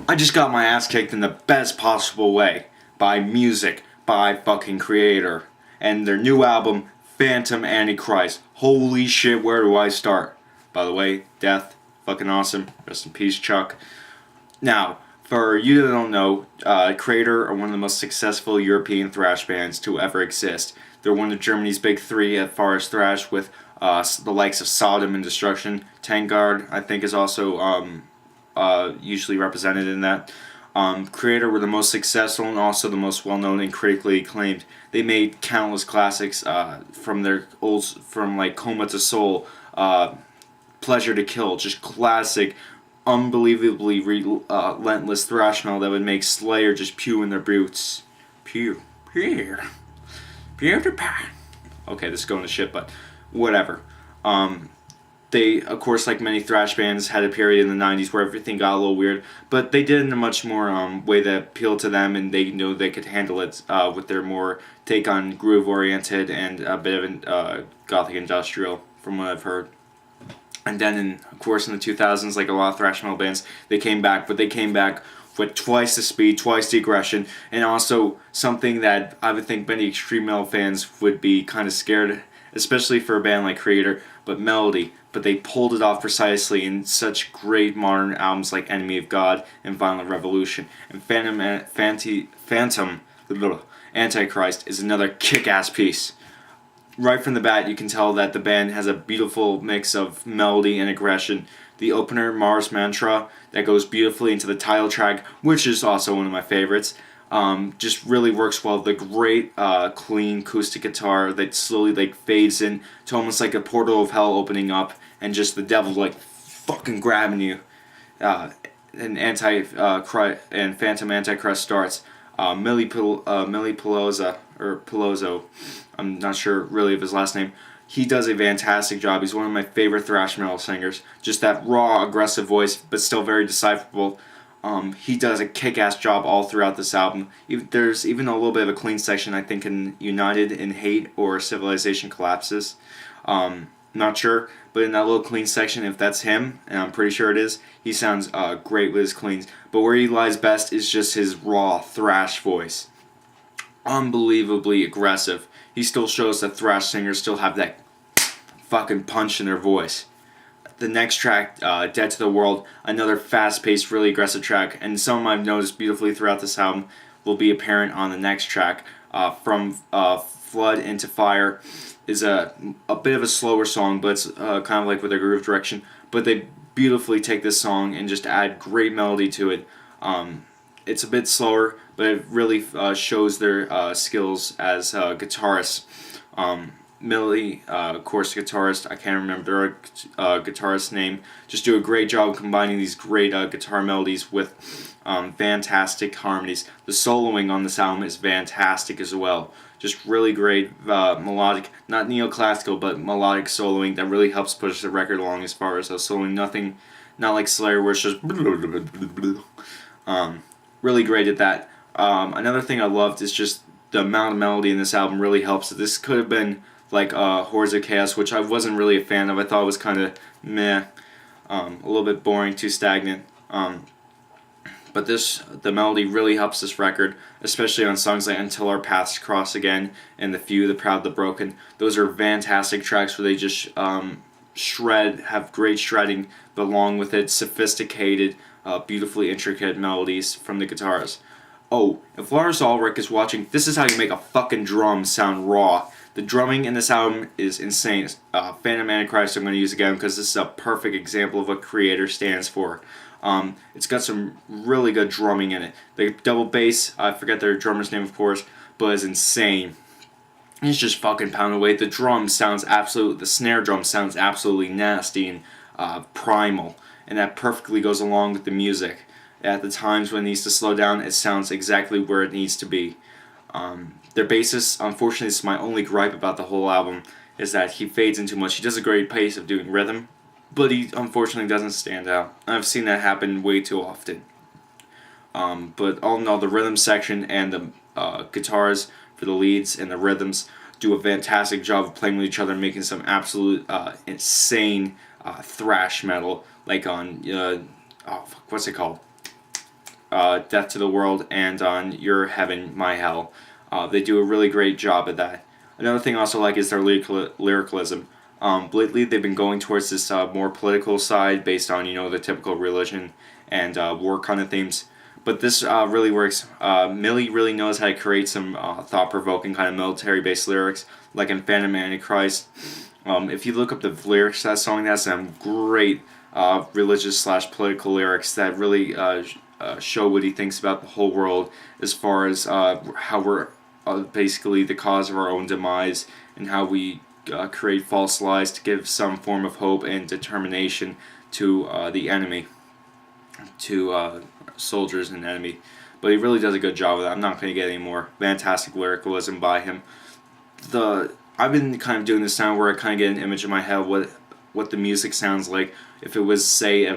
I just got my ass kicked in the best possible way by music by fucking Kreator and their new album, Phantom Antichrist. Holy shit, where do I start? By the way, Death, fucking awesome. Rest in peace, Chuck. Now, for you that don't know, Kreator are one of the most successful European thrash bands to ever exist. They're one of Germany's big three as far as thrash, with the likes of Sodom and Destruction. Tankard, I think, is also usually represented in that. Kreator were the most successful and also the most well-known and critically acclaimed. They made countless classics from like Coma to Soul, Pleasure to Kill, just classic, unbelievably relentless thrash metal that would make Slayer just pew in their boots. Pew. Okay, this is going to shit, but whatever. They, of course, like many thrash bands, had a period in the 90s where everything got a little weird, but they did it in a much more way that appealed to them, and they know they could handle it with their more take on groove-oriented and a bit of gothic industrial, from what I've heard. And then, of course, in the 2000s, like a lot of thrash metal bands, they came back, but they came back with twice the speed, twice the aggression, and also something that I would think many extreme metal fans would be kind of scared, especially for a band like Kreator, but melody. But they pulled it off precisely in such great modern albums like Enemy of God and Violent Revolution. And Phantom Antichrist is another kick-ass piece. Right from the bat, you can tell that the band has a beautiful mix of melody and aggression. The opener, Mars Mantra, that goes beautifully into the title track, which is also one of my favorites, just really works well. The great, clean acoustic guitar that slowly fades in to almost like a portal of hell opening up, and just the devil fucking grabbing you. And Phantom Antichrist starts. Millie Peloso, I'm not sure really of his last name. He does a fantastic job. He's one of my favorite thrash metal singers. Just that raw, aggressive voice, but still very decipherable. He does a kick-ass job all throughout this album. There's even a little bit of a clean section, I think, in United in Hate or Civilization Collapses. Not sure, but in that little clean section, if that's him, and I'm pretty sure it is, he sounds great with his cleans. But where he lies best is just his raw thrash voice. Unbelievably aggressive. He still shows that thrash singers still have that fucking punch in their voice. The next track, Dead to the World, another fast-paced, really aggressive track, and some I've noticed beautifully throughout this album will be apparent on the next track. From Flood into Fire is a bit of a slower song, but it's kind of like with their groove direction. But they beautifully take this song and just add great melody to it. It's a bit slower, but it really shows their skills as guitarists. Millie, of course, guitarist, I can't remember their guitarist's name, just do a great job combining these great guitar melodies with fantastic harmonies. The soloing on this album is fantastic as well. Just really great melodic, not neoclassical, but melodic soloing that really helps push the record along as far as soloing. Nothing, not like Slayer where it's just really great at that. Another thing I loved is just the amount of melody in this album really helps. This could have been like Hordes of Chaos, which I wasn't really a fan of. I thought it was kind of meh, a little bit boring, too stagnant. But the melody really helps this record, especially on songs like Until Our Paths Cross Again and The Few, The Proud, The Broken. Those are fantastic tracks where they just shred, have great shredding, but along with it, sophisticated, beautifully intricate melodies from the guitars. Oh, if Lars Ulrich is watching, this is how you make a fucking drum sound raw. The drumming in this album is insane. Phantom Antichrist I'm going to use again because this is a perfect example of what Kreator stands for. It's got some really good drumming in it. The double bass, I forget their drummer's name of course, but it's insane. It's just fucking pound away. The snare drum sounds absolutely nasty and primal, and that perfectly goes along with the music. At the times when it needs to slow down, it sounds exactly where it needs to be. Their bassist, unfortunately, this is my only gripe about the whole album, is that he fades in too much. He does a great pace of doing rhythm, but he unfortunately doesn't stand out. I've seen that happen way too often. But all in all, the rhythm section and the guitars for the leads and the rhythms do a fantastic job of playing with each other, making some absolute insane thrash metal, like on what's it called? Death to the World and on Your Heaven, My Hell. They do a really great job at that. Another thing I also like is their lyricalism. Lately, they've been going towards this more political side based on, the typical religion and war kind of themes. But this really works. Millie really knows how to create some thought-provoking kind of military-based lyrics, like in Phantom Antichrist. If you look up the lyrics to that song, that's some great religious/political lyrics that really show what he thinks about the whole world, as far as how we're basically the cause of our own demise, and how we create false lies to give some form of hope and determination to the enemy, to soldiers and enemy. But he really does a good job of that. I'm not going to get any more fantastic lyricalism by him. I've been kind of doing this now where I kind of get an image in my head what the music sounds like if it was, say, a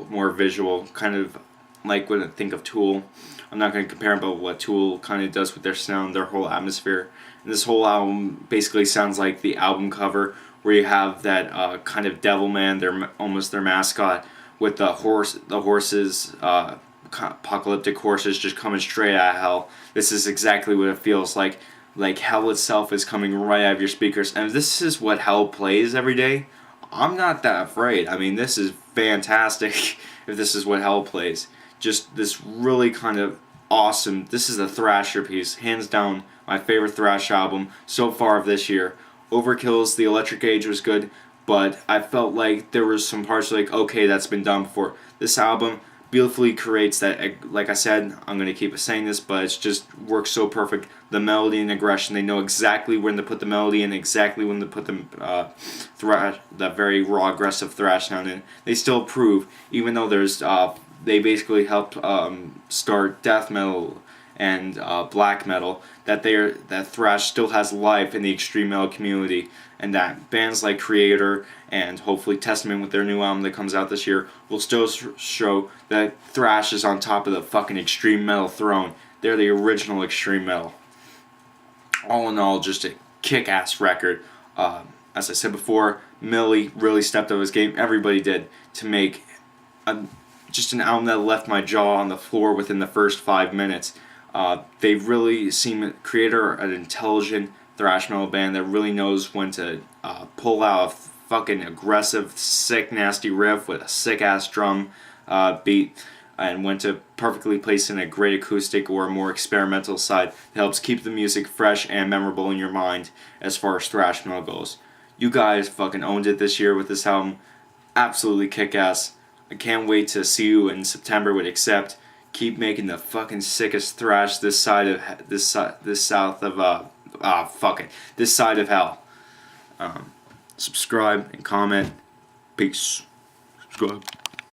more visual, kind of like when I think of Tool. I'm not going to compare them, but what Tool kind of does with their sound, their whole atmosphere. And this whole album basically sounds like the album cover, where you have that kind of devil man, almost their mascot, with the horses, apocalyptic horses just coming straight out of hell. This is exactly what it feels like. Like hell itself is coming right out of your speakers. And if this is what hell plays every day, I'm not that afraid. I mean, this is fantastic if this is what hell plays. Just this really kind of awesome, this is a thrasher piece. Hands down, my favorite thrash album so far of this year. Overkill's The Electric Age was good, but I felt like there was some parts like, okay, that's been done before. This album beautifully creates that, like I said, I'm going to keep saying this, but it just works so perfect. The melody and aggression, they know exactly when to put the melody in, exactly when to put the very raw, aggressive thrash sound in. They still prove, even though there's, they basically helped start death metal and black metal, that thrash still has life in the extreme metal community, and that bands like Kreator and hopefully Testament with their new album that comes out this year will still show that thrash is on top of the fucking extreme metal throne. They're the original extreme metal. All in all, just a kick-ass record. As I said before, Millie really stepped up his game. Everybody did, to make just an album that left my jaw on the floor within the first 5 minutes. They really seem Kreator an intelligent thrash metal band that really knows when to pull out a fucking aggressive, sick, nasty riff with a sick ass drum beat, and when to perfectly place in a great acoustic or a more experimental side that helps keep the music fresh and memorable in your mind as far as thrash metal goes. You guys fucking owned it this year with this album. Absolutely kick ass. I can't wait to see you in September with Accept. Keep making the fucking sickest thrash this side of this side of hell. Subscribe and comment. Peace. Subscribe.